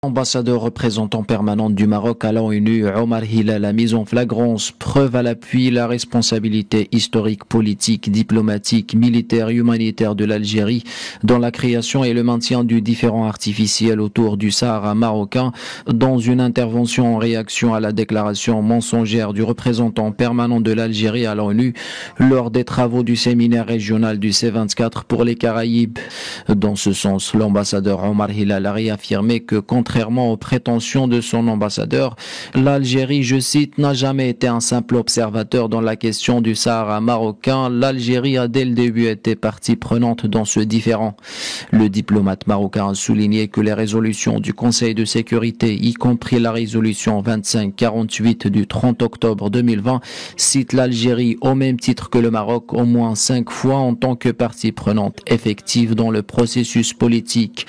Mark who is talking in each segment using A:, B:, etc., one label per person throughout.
A: Ambassadeur représentant permanent du Maroc à l'ONU, Omar Hilal a mis en flagrance, preuve à l'appui, la responsabilité historique, politique, diplomatique, militaire et humanitaire de l'Algérie dans la création et le maintien du différend artificiel autour du Sahara marocain, dans une intervention en réaction à la déclaration mensongère du représentant permanent de l'Algérie à l'ONU lors des travaux du séminaire régional du C24 pour les Caraïbes. Dans ce sens, l'ambassadeur Omar Hilal a réaffirmé que contrairement aux prétentions de son ambassadeur, l'Algérie, je cite, n'a jamais été un simple observateur dans la question du Sahara marocain. L'Algérie a dès le début été partie prenante dans ce différend. Le diplomate marocain a souligné que les résolutions du Conseil de sécurité, y compris la résolution 2548 du 30 octobre 2020, citent l'Algérie au même titre que le Maroc au moins 5 fois en tant que partie prenante effective dans le processus politique.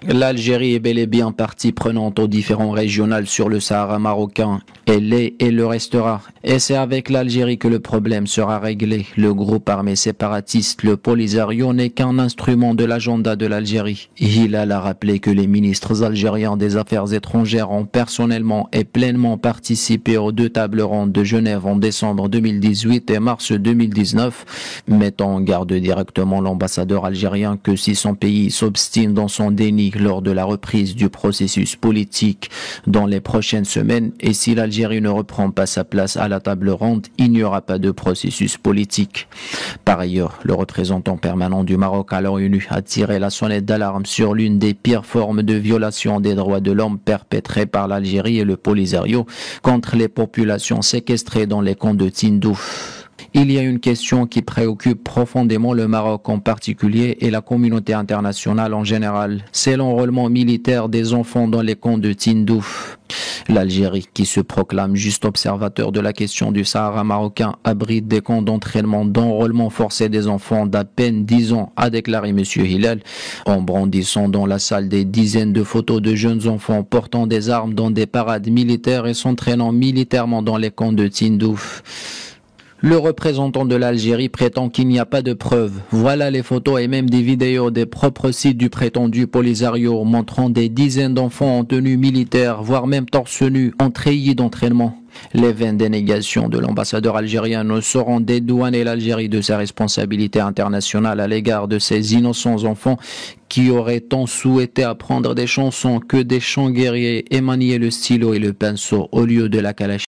A: L'Algérie est bel et bien partie prenante aux différends régionaux sur le Sahara marocain. Elle est et le restera. Et c'est avec l'Algérie que le problème sera réglé. Le groupe armé séparatiste, le Polisario, n'est qu'un instrument de l'agenda de l'Algérie. Hilal a rappelé que les ministres algériens des Affaires étrangères ont personnellement et pleinement participé aux 2 tables rondes de Genève en décembre 2018 et mars 2019, mettant en garde directement l'ambassadeur algérien que si son pays s'obstine dans son déni lors de la reprise du processus politique dans les prochaines semaines et si l'Algérie ne reprend pas sa place à la table ronde, il n'y aura pas de processus politique. Par ailleurs, le représentant permanent du Maroc à l'ONU a tiré la sonnette d'alarme sur l'une des pires formes de violation des droits de l'homme perpétrées par l'Algérie et le Polisario contre les populations séquestrées dans les camps de Tindouf. Il y a une question qui préoccupe profondément le Maroc en particulier et la communauté internationale en général. C'est l'enrôlement militaire des enfants dans les camps de Tindouf. L'Algérie, qui se proclame juste observateur de la question du Sahara marocain, abrite des camps d'enrôlement forcé des enfants d'à peine 10 ans, a déclaré M. Hilal, en brandissant dans la salle des dizaines de photos de jeunes enfants portant des armes dans des parades militaires et s'entraînant militairement dans les camps de Tindouf. Le représentant de l'Algérie prétend qu'il n'y a pas de preuves. Voilà les photos et même des vidéos des propres sites du prétendu Polisario montrant des dizaines d'enfants en tenue militaire, voire même torse nu, en treillis d'entraînement. Les vaines dénégations de l'ambassadeur algérien ne sauront dédouaner l'Algérie de ses responsabilités internationales à l'égard de ces innocents enfants qui auraient tant souhaité apprendre des chansons que des chants guerriers et manier le stylo et le pinceau au lieu de la Kalachnikov.